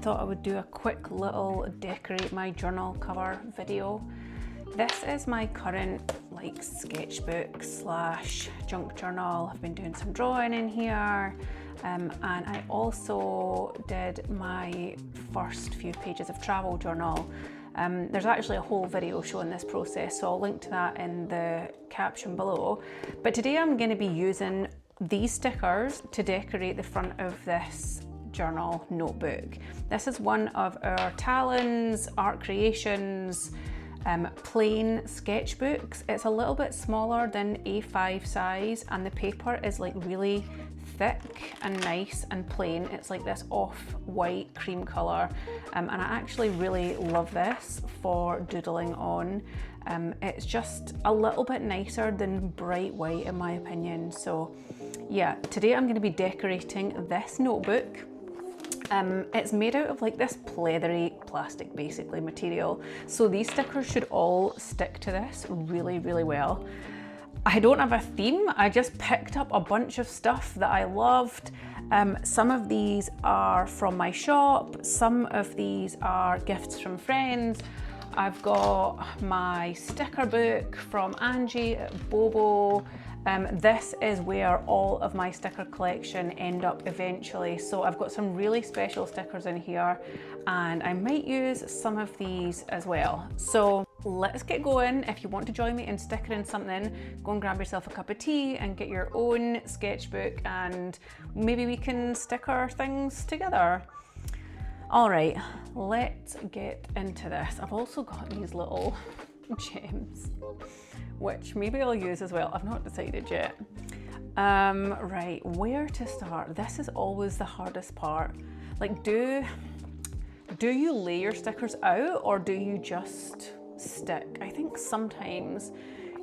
thought I would do a quick little decorate my journal cover video. This is my current like sketchbook slash junk journal. I've been doing some drawing in here, and I also did my first few pages of travel journal. There's actually a whole video showing this process, so I'll link to that in the caption below. But today I'm going to be using these stickers to decorate the front of this journal notebook. This is one of our Talon's Art Creations plain sketchbooks. It's a little bit smaller than A5 size, and the paper is like really thick and nice and plain. It's like this off-white cream color, and I actually really love this for doodling on. It's just a little bit nicer than bright white in my opinion. So yeah, today I'm going to be decorating this notebook. It's made out of like this pleathery plastic basically material, so these stickers should all stick to this really well. I don't have a theme, I just picked up a bunch of stuff that I loved. Some of these are from my shop, some of these are gifts from friends. I've got my sticker book from Angie at Bobo. This is where all of my sticker collection end up eventually. So I've got some really special stickers in here, and I might use some of these as well. So let's get going. If you want to join me in stickering something, go and grab yourself a cup of tea and get your own sketchbook, and maybe we can sticker things together. All right, let's get into this. I've also got these little gems, which maybe I'll use as well. I've not decided yet. Right, where to start? This is always the hardest part. Like, do you lay your stickers out, or do you just stick? I think sometimes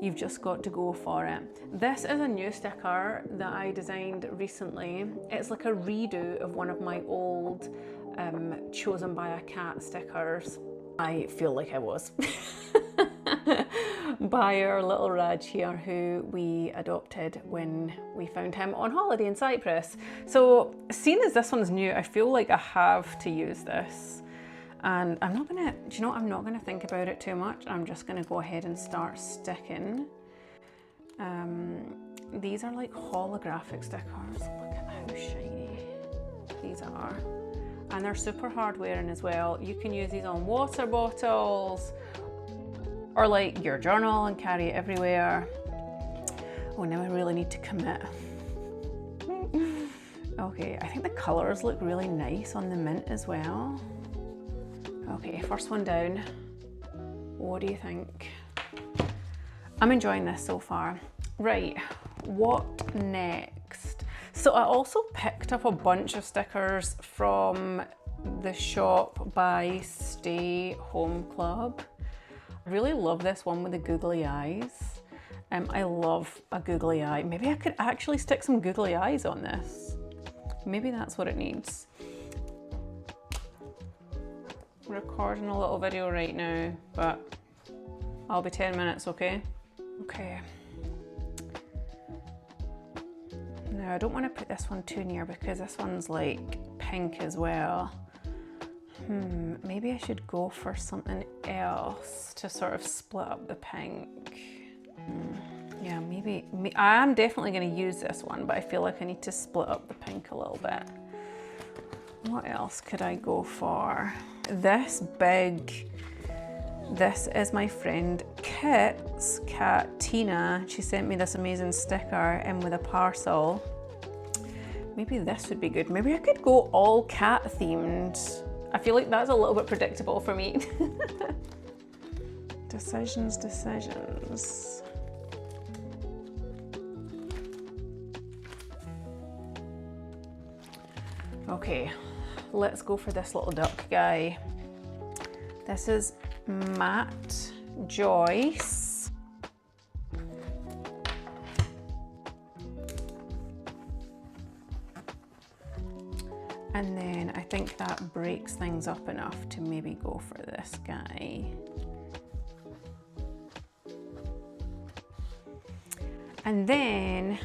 you've just got to go for it. This is a new sticker that I designed recently. It's like a redo of one of my old chosen by a cat stickers. I feel like I was. By our little Raj here, who we adopted when we found him on holiday in Cyprus. So seeing as this one's new, I feel like I have to use this. And I'm not gonna, do you know what, I'm not gonna think about it too much. I'm just gonna go ahead and start sticking. These are like holographic stickers. Look at how shiny these are. And they're super hard wearing as well. You can use these on water bottles, or like your journal and carry it everywhere. Oh, now I really need to commit. Okay, I think the colors look really nice on the mint as well. Okay, first one down. What do you think? I'm enjoying this so far. Right, what next? So I also picked up a bunch of stickers from the shop by Stay Home Club. I really love this one with the googly eyes. I love a googly eye. Maybe I could actually stick some googly eyes on this. Maybe that's what it needs. I'm recording a little video right now, but I'll be 10 minutes, okay? Okay. Now I don't want to put this one too near because this one's like pink as well. Maybe I should go for something else to sort of split up the pink. Yeah, maybe, I am definitely going to use this one, but I feel like I need to split up the pink a little bit. What else could I go for? This is my friend Kit's cat, Tina. She sent me this amazing sticker in with a parcel. Maybe this would be good. Maybe I could go all cat themed. I feel like that's a little bit predictable for me. Decisions. Okay, let's go for this little duck guy. This is Matt Joyce. And then I think that breaks things up enough to maybe go for this guy. And then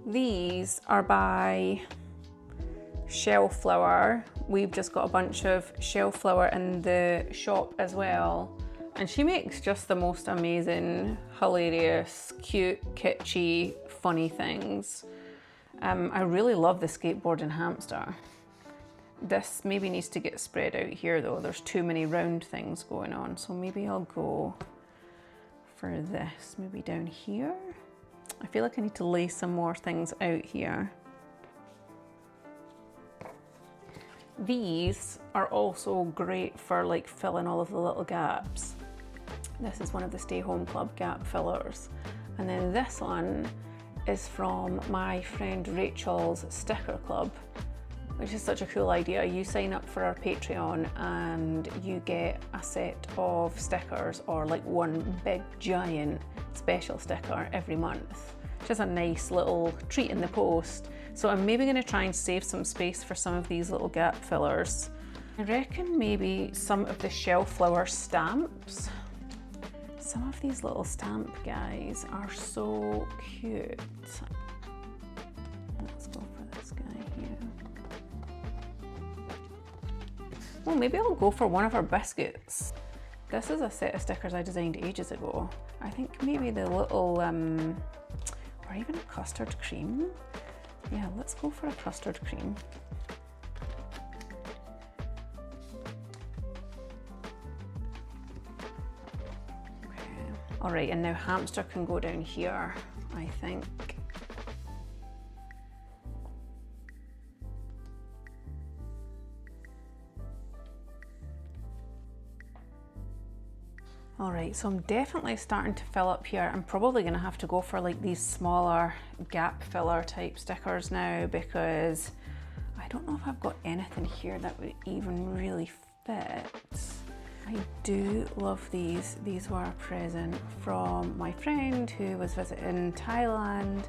these are by shelf flower. We've just got a bunch of shelf flower in the shop as well. And she makes just the most amazing, hilarious, cute, kitschy, funny things. I really love the skateboarding hamster. This maybe needs to get spread out here though. There's too many round things going on. So maybe I'll go for this, maybe down here. I feel like I need to lay some more things out here. These are also great for like filling all of the little gaps. This is one of the Stay Home Club gap fillers. And then this one is from my friend Rachel's sticker club, which is such a cool idea. You sign up for our Patreon and you get a set of stickers, or like one big giant special sticker every month. Just a nice little treat in the post. So I'm maybe gonna try and save some space for some of these little gap fillers. I reckon maybe some of the shelf flower stamps. Some of these little stamp guys are so cute. Let's go for this guy here. Well, maybe I'll go for one of our biscuits. This is a set of stickers I designed ages ago. I think maybe the little, or even a custard cream. Yeah, let's go for a custard cream. All right, and now hamster can go down here, I think. All right, so I'm definitely starting to fill up here. I'm probably gonna have to go for like these smaller gap filler type stickers now, because I don't know if I've got anything here that would even really fit. I do love these. These were a present from my friend who was visiting Thailand,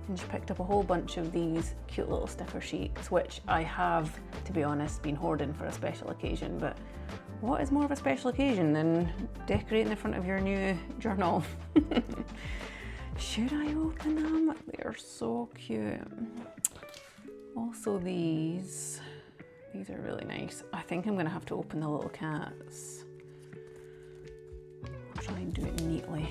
and she picked up a whole bunch of these cute little sticker sheets, which I have, to be honest, been hoarding for a special occasion. But what is more of a special occasion than decorating the front of your new journal? Should I open them? They're so cute. Also these are really nice. I think I'm gonna have to open the little cats. I'll try and do it neatly.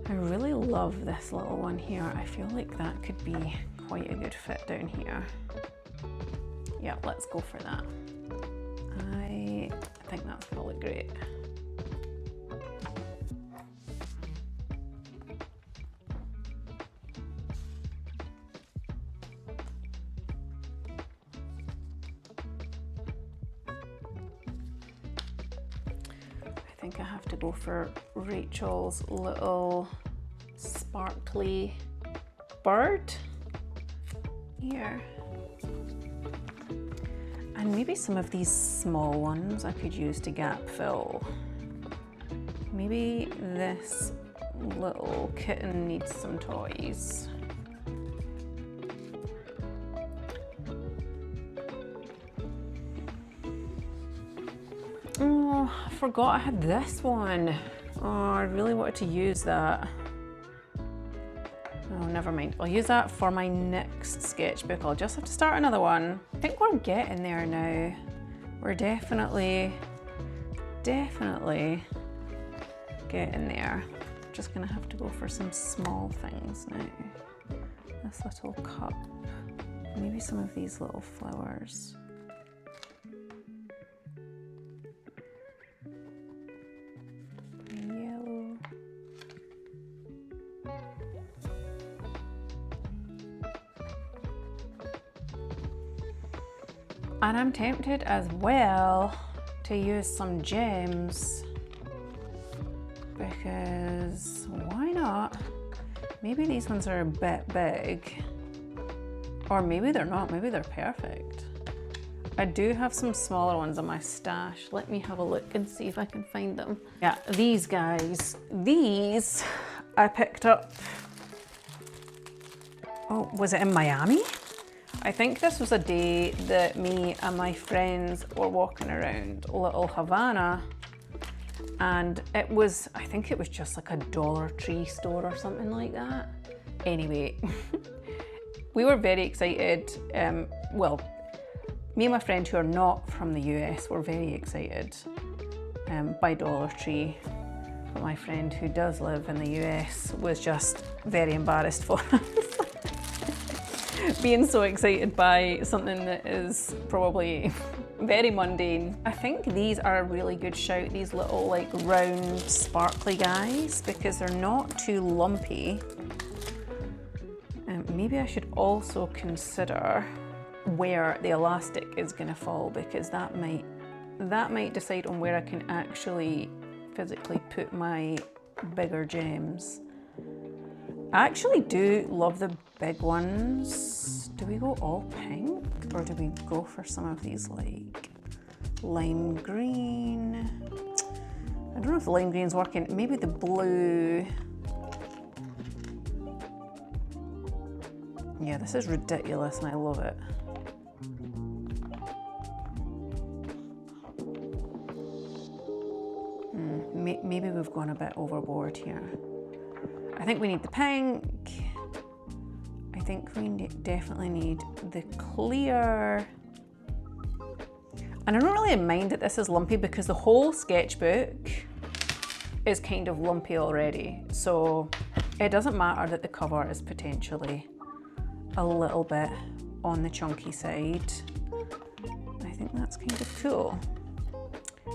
I really love this little one here. I feel like that could be quite a good fit down here. Yeah, let's go for that. I think that's gonna look great. I think I have to go for Rachel's little sparkly bird here. And maybe some of these small ones I could use to gap fill. Maybe this little kitten needs some toys. Oh, I forgot I had this one. Oh, I really wanted to use that. Oh, never mind. I'll use that for my next sketchbook. I'll just have to start another one. I think we're getting there now. We're definitely getting there. Just gonna have to go for some small things now. This little cup. Maybe some of these little flowers. And I'm tempted as well to use some gems, because why not? Maybe these ones are a bit big, or maybe they're not, maybe they're perfect. I do have some smaller ones in my stash. Let me have a look and see if I can find them. Yeah, these guys, these I picked up, oh, was it in Miami? I think this was a day that me and my friends were walking around Little Havana, and it was, I think it was just like a Dollar Tree store or something like that. Anyway, we were very excited. Well, me and my friend who are not from the US were very excited by Dollar Tree. But my friend who does live in the US was just very embarrassed for us. Being so excited by something that is probably very mundane. I think these are a really good shout, these little like round sparkly guys, because they're not too lumpy. Maybe I should also consider where the elastic is going to fall, because that might decide on where I can actually physically put my bigger gems. I actually do love the big ones. Do we go all pink, or do we go for some of these like lime green? I don't know if the lime green's working. Maybe the blue. Yeah, this is ridiculous and I love it. Maybe we've gone a bit overboard here. I think we need the pink. I think we definitely need the clear. And I don't really mind that this is lumpy, because the whole sketchbook is kind of lumpy already. So it doesn't matter that the cover is potentially a little bit on the chunky side. I think that's kind of cool.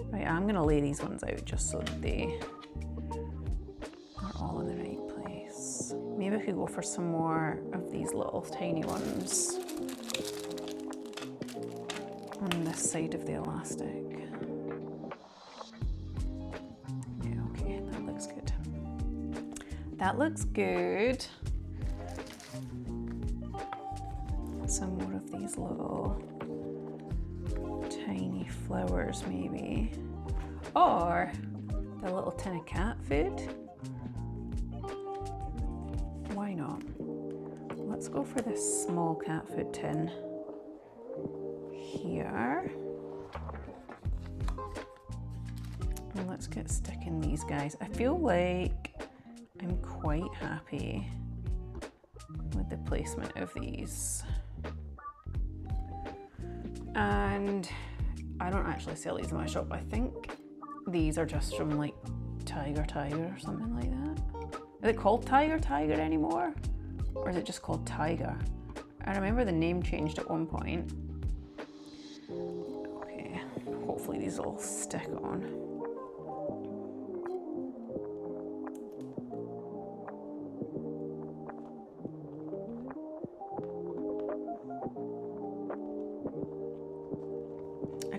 Right, I'm gonna lay these ones out just so that they are all in the right place. Maybe I could go for some more of these little tiny ones on this side of the elastic. Yeah, okay, that looks good. That looks good. Some more of these little tiny flowers maybe. Or the little tin of cat food. Why not? Let's go for this small cat food tin here. And let's get sticking these guys. I feel like I'm quite happy with the placement of these. And I don't actually sell these in my shop. I think these are just from like Tiger or something like that. Is it called Tiger anymore? Or is it just called Tiger? I remember the name changed at one point. Okay, hopefully these will stick on.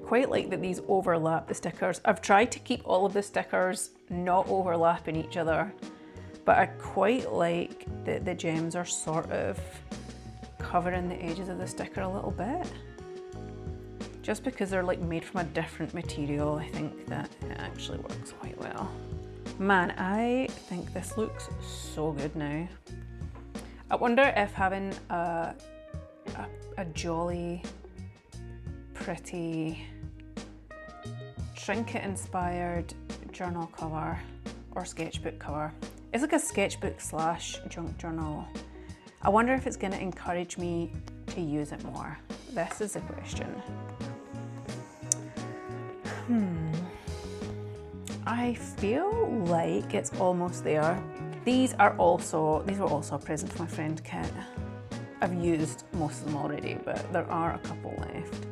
Quite like that these overlap the stickers. I've tried to keep all of the stickers not overlapping each other, but I quite like that the gems are sort of covering the edges of the sticker a little bit. Just because they're like made from a different material, I think that it actually works quite well. Man, I think this looks so good now. I wonder if having a jolly, pretty, trinket inspired journal cover or sketchbook cover. It's like a sketchbook / junk journal. I wonder if it's going to encourage me to use it more. This is the question. I feel like it's almost there. These were also a present for my friend Kit. I've used most of them already, but there are a couple left.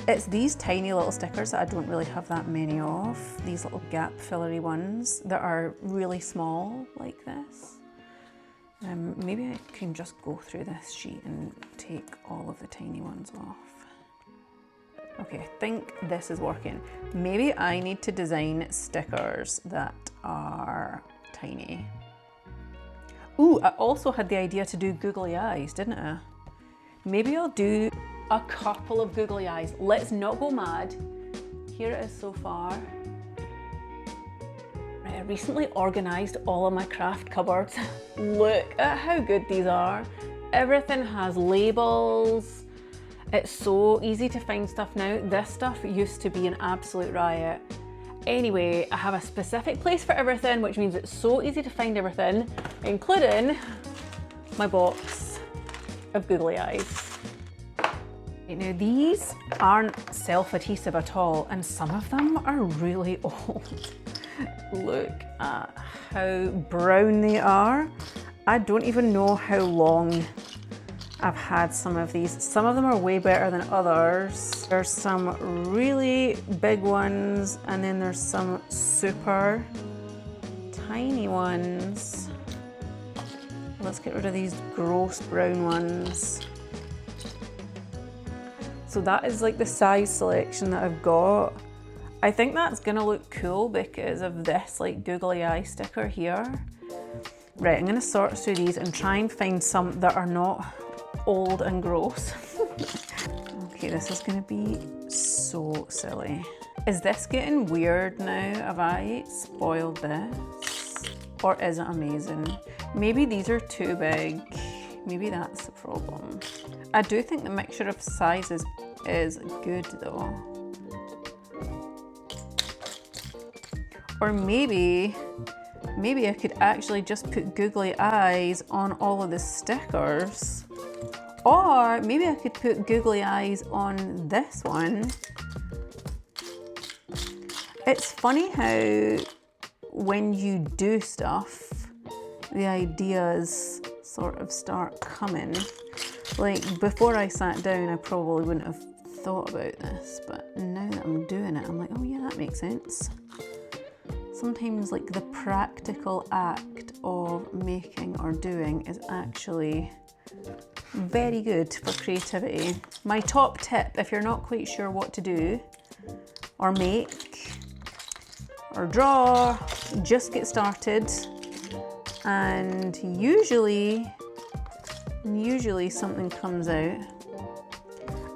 It's these tiny little stickers that I don't really have that many of, these little gap fillery ones that are really small like this. Maybe I can just go through this sheet and take all of the tiny ones off. Okay, I think this is working. Maybe I need to design stickers that are tiny. Ooh, I also had the idea to do googly eyes, didn't I? Maybe I'll do a couple of googly eyes. Let's not go mad. Here it is so far. Right, I recently organised all of my craft cupboards. Look at how good these are. Everything has labels. It's so easy to find stuff now. This stuff used to be an absolute riot. Anyway, I have a specific place for everything, which means it's so easy to find everything, including my box of googly eyes. Now these aren't self-adhesive at all, and some of them are really old. Look at how brown they are. I don't even know how long I've had some of these. Some of them are way better than others. There's some really big ones, and then there's some super tiny ones. Let's get rid of these gross brown ones. So that is like the size selection that I've got. I think that's gonna look cool because of this like googly eye sticker here. Right, I'm gonna sort through these and try and find some that are not old and gross. Okay, this is gonna be so silly. Is this getting weird now? Have I spoiled this? Or is it amazing? Maybe these are too big. Maybe that's the problem. I do think the mixture of sizes is good though. Or maybe I could actually just put googly eyes on all of the stickers. Or maybe I could put googly eyes on this one. It's funny how when you do stuff, the ideas sort of start coming. Like before I sat down, I probably wouldn't have thought about this, but now that I'm doing it, I'm like, oh yeah, that makes sense. Sometimes like the practical act of making or doing is actually very good for creativity. My top tip, if you're not quite sure what to do or make or draw, just get started, and usually something comes out.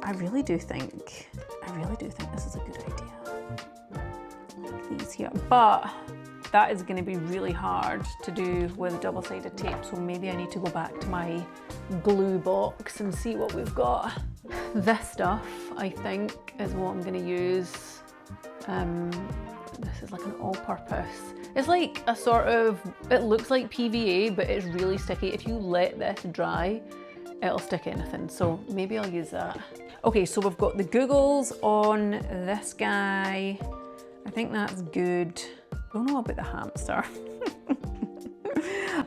I really do think this is a good idea. Like these here, but that is going to be really hard to do with double-sided tape, so maybe I need to go back to my glue box and see what we've got. This stuff, I think, is what I'm going to use. This is like an all-purpose. It's like a sort of, it looks like PVA, but it's really sticky. If you let this dry, it'll stick anything. So maybe I'll use that. Okay, so we've got the googles on this guy. I think that's good. I don't know about the hamster.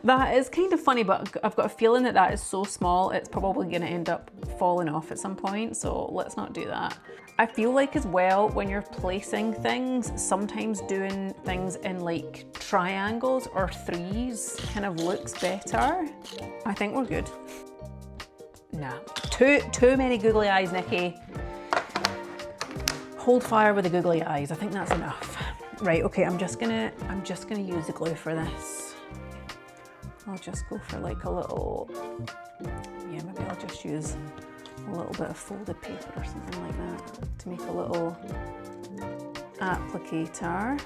That is kind of funny, but I've got a feeling that that is so small, it's probably going to end up falling off at some point, so let's not do that. I feel like as well, when you're placing things, sometimes doing things in like triangles or threes kind of looks better. I think we're good. Nah, too many googly eyes, Nikki. Hold fire with the googly eyes. I think that's enough. Right, okay, I'm just gonna use the glue for this. I'll just go for like a little, yeah, maybe I'll just use a little bit of folded paper or something like that to make a little applicator.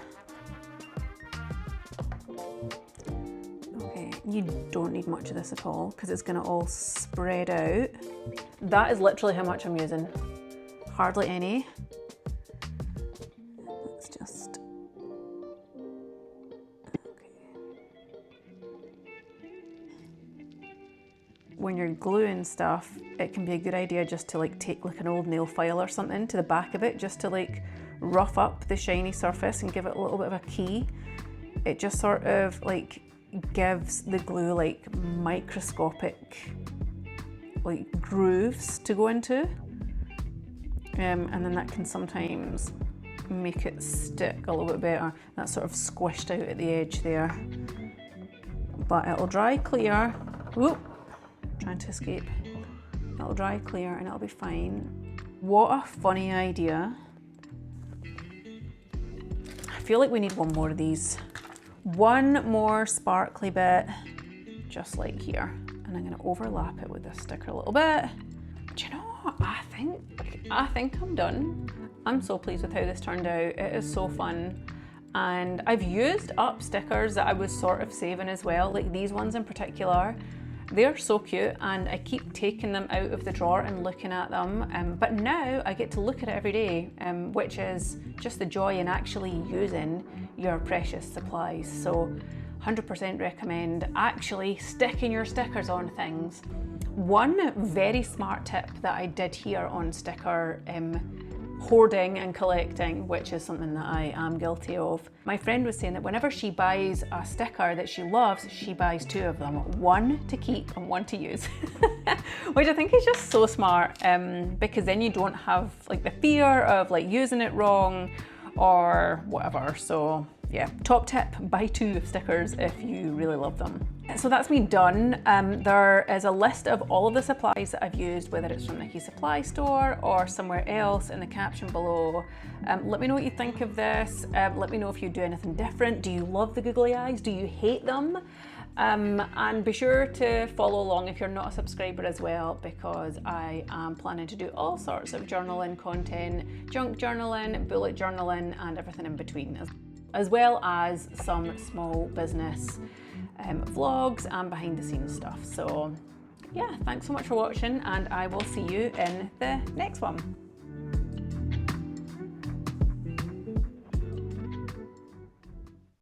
Okay, you don't need much of this at all because it's gonna all spread out. That is literally how much I'm using. Hardly any. Let's just, when you're gluing stuff, it can be a good idea just to like take like an old nail file or something to the back of it, just to like rough up the shiny surface and give it a little bit of a key. It just sort of like gives the glue like microscopic like grooves to go into, and then that can sometimes make it stick a little bit better. That's sort of squished out at the edge there, but it'll dry clear. Whoop. Trying to escape. It'll dry clear and it'll be fine. What a funny idea. I feel like we need one more of these. One more sparkly bit, just like here. And I'm gonna overlap it with this sticker a little bit. Do you know what? I think I'm done. I'm so pleased with how this turned out. It is so fun. And I've used up stickers that I was sort of saving as well, like these ones in particular. They're so cute and I keep taking them out of the drawer and looking at them, but now I get to look at it every day, which is just the joy in actually using your precious supplies. So 100% recommend actually sticking your stickers on things. One very smart tip that I did here on sticker hoarding and collecting, which is something that I am guilty of. My friend was saying that whenever she buys a sticker that she loves, she buys 2 of them, one to keep and one to use, which I think is just so smart, because then you don't have like the fear of like using it wrong or whatever. So yeah, top tip, buy 2 stickers if you really love them. So that's me done. There is a list of all of the supplies that I've used, whether it's from Nikki's supply store or somewhere else, in the caption below. Let me know what you think of this. Let me know if you do anything different. Do you love the googly eyes? Do you hate them? And be sure to follow along if you're not a subscriber as well, because I am planning to do all sorts of journaling content, junk journaling, bullet journaling, and everything in between, as well as some small business vlogs and behind the scenes stuff. So yeah, thanks so much for watching, and I will see you in the next one.